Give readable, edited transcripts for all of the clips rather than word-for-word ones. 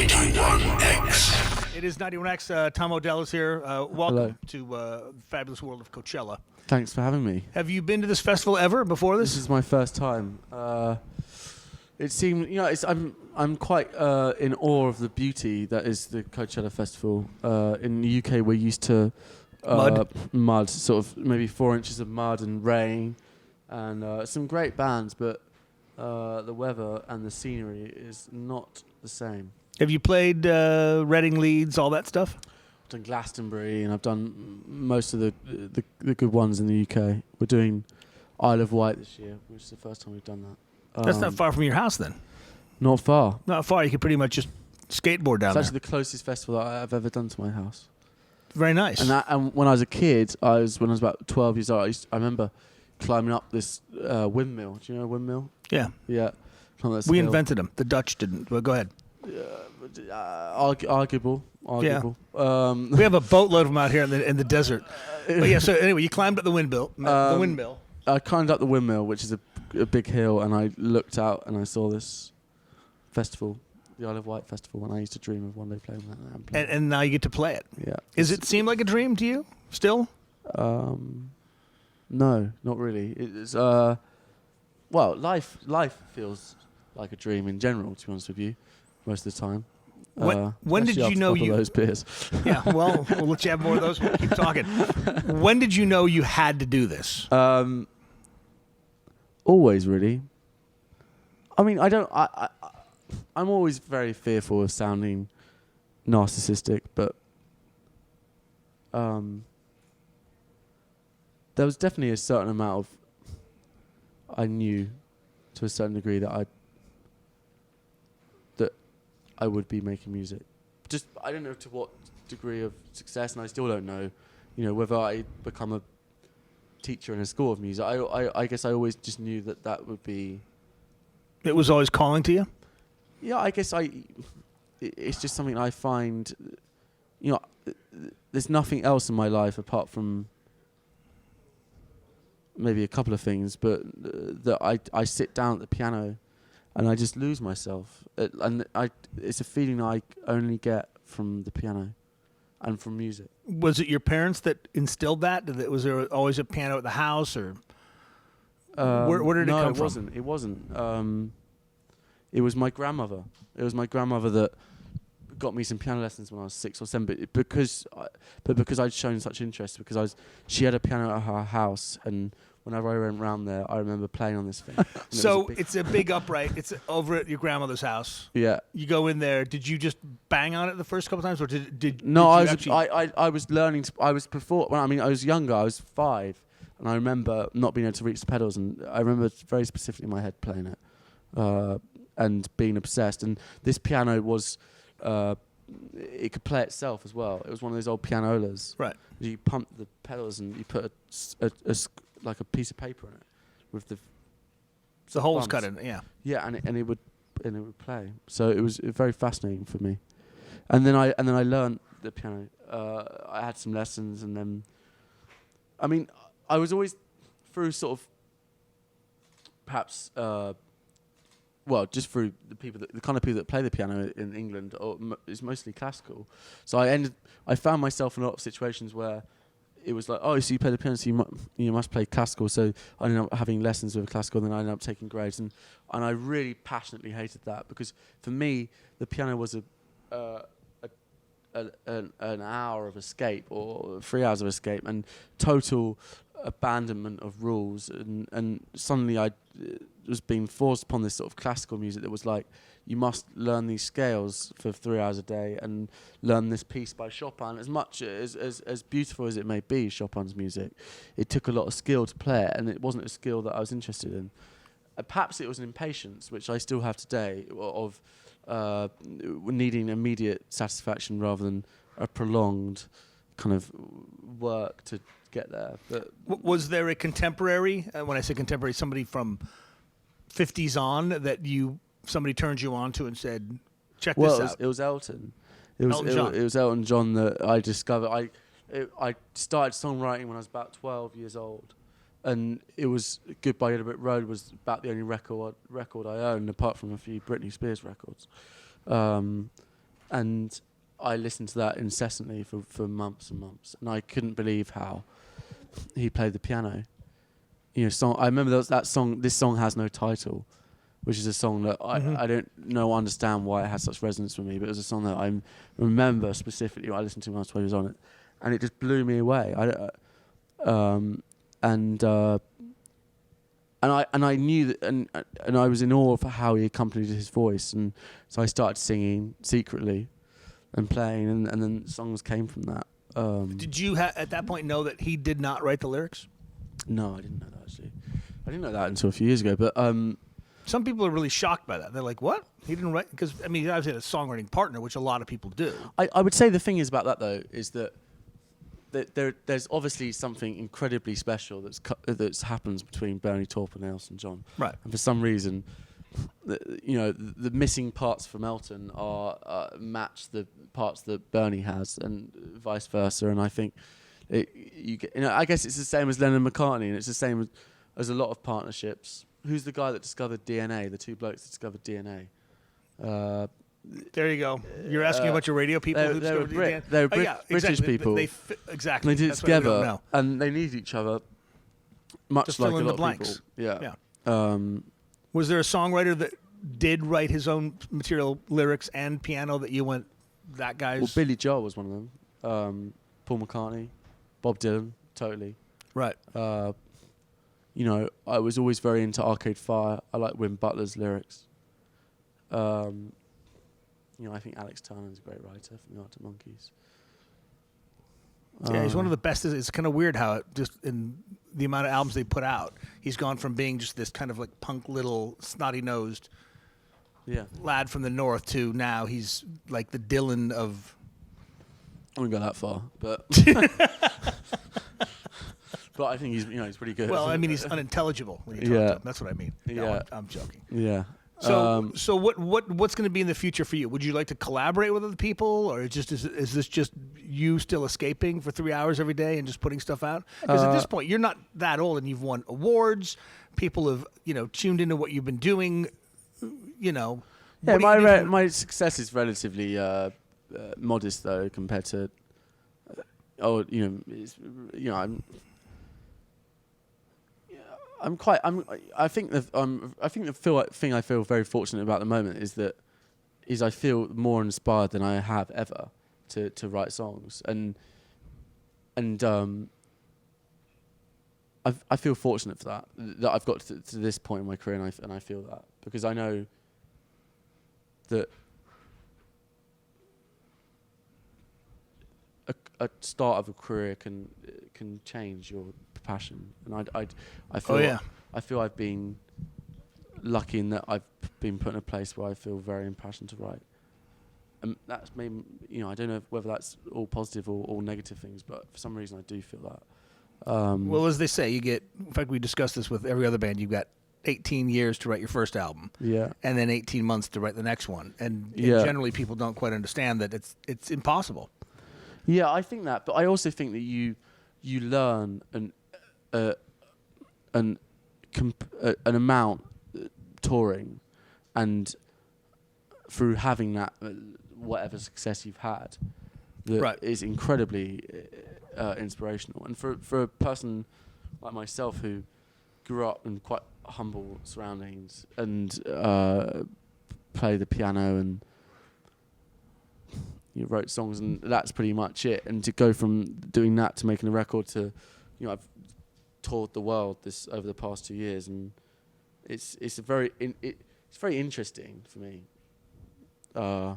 91X. It is 91X. Tom Odell is here. Welcome Hello. to the fabulous world of Coachella. Thanks for having me. Have you been to this festival ever before this? This is my first time. It seemed, I'm quite in awe of the beauty that is the Coachella Festival. In the UK, we're used to mud, sort of maybe 4 inches of mud and rain, and some great bands, but the weather and the scenery is not the same. Have you played Reading, Leeds, all that stuff? I've done Glastonbury, and I've done most of the good ones in the UK. We're doing Isle of Wight this year, which is the first time we've done that. That's not far from your house, then. Not far. Not far. You could pretty much just skateboard down there. It's actually the closest festival that I've ever done to my house. Very nice. And when I was a kid, when I was about 12 years old, I remember climbing up this windmill. Do you know a windmill? Yeah. Yeah. We invented them. The Dutch didn't. Well, go ahead. Arguable. Yeah. We have a boatload of them out here in the desert. But yeah. So anyway, you climbed up the windmill. I climbed up the windmill, which is a big hill, and I looked out and I saw this festival, the Isle of Wight festival, and I used to dream of one day playing that. And now you get to play it. Yeah. Does it seem like a dream to you still? No, not really. It's life feels like a dream in general, to be honest with you, most of the time. When did you know you... those beers? Yeah, well, we'll let you have more of those. We'll keep talking. When did you know you had to do this? Always, really. I mean, I'm always very fearful of sounding narcissistic, but there was definitely a certain amount of... I knew to a certain degree that I would be making music. Just, I don't know to what degree of success, and I still don't know, whether I become a teacher in a school of music. I guess I always just knew that would be... It was always calling to you? Yeah, I guess it's just something I find, there's nothing else in my life apart from maybe a couple of things, but that I sit down at the piano and I just lose myself. It's a feeling I only get from the piano and from music. Was it your parents that instilled that? Was there always a piano at the house, or where did it come from? It wasn't. It was my grandmother. It was my grandmother that got me some piano lessons when I was 6 or 7. But because I'd shown such interest, she had a piano at her house, and whenever I went round there, I remember playing on this thing. So it's a big upright. It's over at your grandmother's house. Yeah. You go in there. Did you just bang on it the first couple times, or did no? I was learning. I was before. Well, I mean, I was younger. I was 5, and I remember not being able to reach the pedals, and I remember very specifically in my head playing it, and being obsessed. And this piano was. It could play itself as well. It was one of those old pianolas. Right. You pump the pedals and you put like a piece of paper in it with the holes bumps. cut in. Yeah. Yeah, and it would play. So it was very fascinating for me. And then I learned the piano. I had some lessons, and then I mean, I was always through sort of perhaps just through the kind of people that play the piano in England, is mostly classical. So I found myself in a lot of situations where it was like, oh, so you play the piano, so you must play classical. So I ended up having lessons with classical, and then I ended up taking grades, and I really passionately hated that, because for me the piano was an hour of escape, or 3 hours of escape, and total abandonment of rules, and suddenly I was being forced upon this sort of classical music that was like, you must learn these scales for 3 hours a day and learn this piece by Chopin. As much as beautiful as it may be, Chopin's music, it took a lot of skill to play it, and it wasn't a skill that I was interested in. Perhaps it was an impatience, which I still have today, of needing immediate satisfaction rather than a prolonged kind of work to get there. But was there a contemporary, when I say contemporary, somebody from 50s on that somebody turned you on to and said, check this out? It was Elton. It was Elton John that I discovered. I started songwriting when I was about 12 years old, and it was Goodbye Yellow Brick Road was about the only record I owned, apart from a few Britney Spears records. And I listened to that incessantly for months and months, and I couldn't believe how he played the piano. You know, I remember that song. This song has no title, which is a song that I don't understand why it has such resonance with me, but it was a song that I remember specifically. I listened to when I was 12 years on it, and it just blew me away. And I knew that, and I was in awe of how he accompanied his voice, and so I started singing secretly and playing, and then songs came from that. Did you at that point know that he did not write the lyrics? No, I didn't know that actually. I didn't know that until a few years ago. But some people are really shocked by that. They're like, "What? He didn't write?" Because I mean, he obviously had a songwriting partner, which a lot of people do. I would say the thing is about that though is that there's obviously something incredibly special that's happens between Bernie Taupin and Elton John. Right. And for some reason, the missing parts from Elton are match the parts that Bernie has, and vice versa. And I think I guess it's the same as Lennon and McCartney, and it's the same as a lot of partnerships. Who's the guy that discovered DNA? The two blokes that discovered DNA. There you go. You're asking about your radio people who discovered DNA? They're British people. Exactly. And they did it together, and they need each other, much just like fill a in lot the of blanks. people. Yeah. Was there a songwriter that did write his own material, lyrics, and piano that you went, that guy's... Well, Billy Joel was one of them. Paul McCartney, Bob Dylan, totally. Right. I was always very into Arcade Fire. I like Wim Butler's lyrics. I think Alex Turner's a great writer from the Arctic Monkeys. Yeah, he's one of the best. It's kind of weird how it just in the amount of albums they put out, he's gone from being just this kind of like punk little snotty-nosed lad from the north to now he's like the Dylan of... I wouldn't go that far, but... But I think he's pretty good. Well, I mean, he's unintelligible when you talk to him. That's what I mean. No, I'm joking. Yeah. So what's going to be in the future for you? Would you like to collaborate with other people, or is this just you still escaping for 3 hours every day and just putting stuff out? Because at this point, you're not that old, and you've won awards. People have tuned into what you've been doing. Yeah, my success is relatively modest though compared to. I think the thing I feel very fortunate about at the moment is I feel more inspired than I have ever to write songs, and I feel fortunate for that I've got to this point in my career, and I feel that because I know that a start of a career can change your passion, and I feel I've been lucky in that I've been put in a place where I feel very impassioned to write, and that's made I don't know whether that's all positive or all negative things, but for some reason I do feel that. Well, as they say, in fact we discussed this with every other band, you've got 18 years to write your first album, and then 18 months to write the next one, and generally people don't quite understand that it's impossible. Yeah, I think that, but I also think that you learn an amount touring, and through having that whatever success you've had, that is incredibly inspirational. And for a person like myself who grew up in quite humble surroundings and play the piano and wrote songs, and that's pretty much it. And to go from doing that to making a record to, I've toured the world over the past 2 years, and it's very interesting for me. I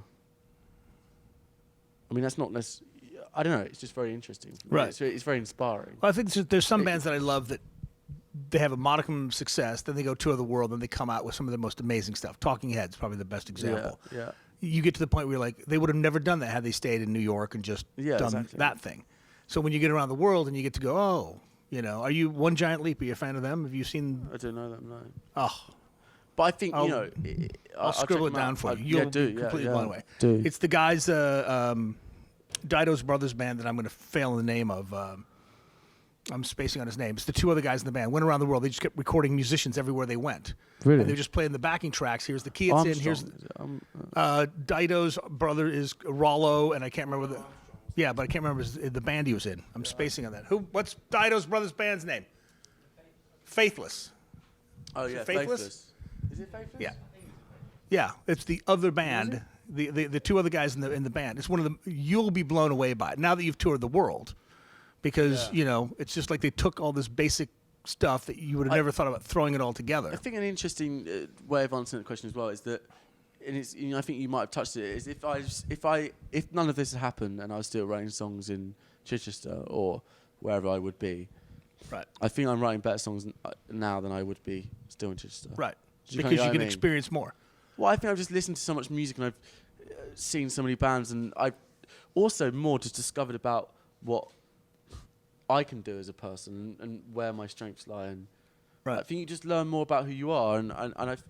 mean, that's not necessarily. I don't know. It's just very interesting. Right. It's very inspiring. Well, I think there's some bands that I love that they have a modicum of success, then they go tour the world, and they come out with some of the most amazing stuff. Talking Heads, probably the best example. Yeah. You get to the point where you're like, they would have never done that had they stayed in New York and just done that thing. So when you get around the world and you get to go, are you One Giant Leap? Are you a fan of them? Have you seen? I don't know them, no. Oh. But I think, I'll scribble it down for you. You'll be completely blown away. Do. It's the guys, Dido's brothers band that I'm going to fail in the name of. I'm spacing on his name. It's the two other guys in the band. Went around the world. They just kept recording musicians everywhere they went. Really? And they were just playing the backing tracks. Here's the key it's in. Here's Dido's brother is Rollo, and I can't remember but I can't remember the band he was in. I'm spacing on that. What's Dido's brother's band's name? Faithless. Oh yeah, Faithless? Is it Faithless? Yeah. Yeah, it's the other band. The two other guys in the band. It's one of them. You'll be blown away by it now that you've toured the world, because it's just like they took all this basic stuff that you would have never thought about throwing it all together. I think an interesting way of answering the question as well is that, and it's, I think you might have touched it, is if none of this had happened and I was still writing songs in Chichester or wherever I would be, Right. I think I'm writing better songs now than I would be still in Chichester. Right. Do Because kinda get you what can I mean? experience more. Well, I think I've just listened to so much music and I've seen so many bands, and I've also more just discovered about what I can do as a person and where my strengths lie. And Right. I think you just learn more about who you are, and I've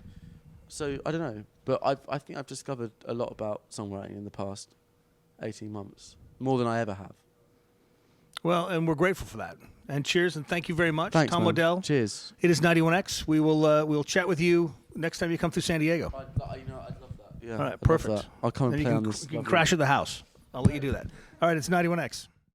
so I don't know, but I think I've discovered a lot about songwriting in the past 18 months, more than I ever have. Well, and we're grateful for that. And cheers, and thank you very much, Thanks, Tom man. Odell. Cheers. It is 91X. We'll chat with you next time you come through San Diego. I'd love that. Yeah. All right, I'd love perfect. that. I'll come and Then play you on can, this. you can lovely- crash at the house. I'll let you do that. All right, it's 91X.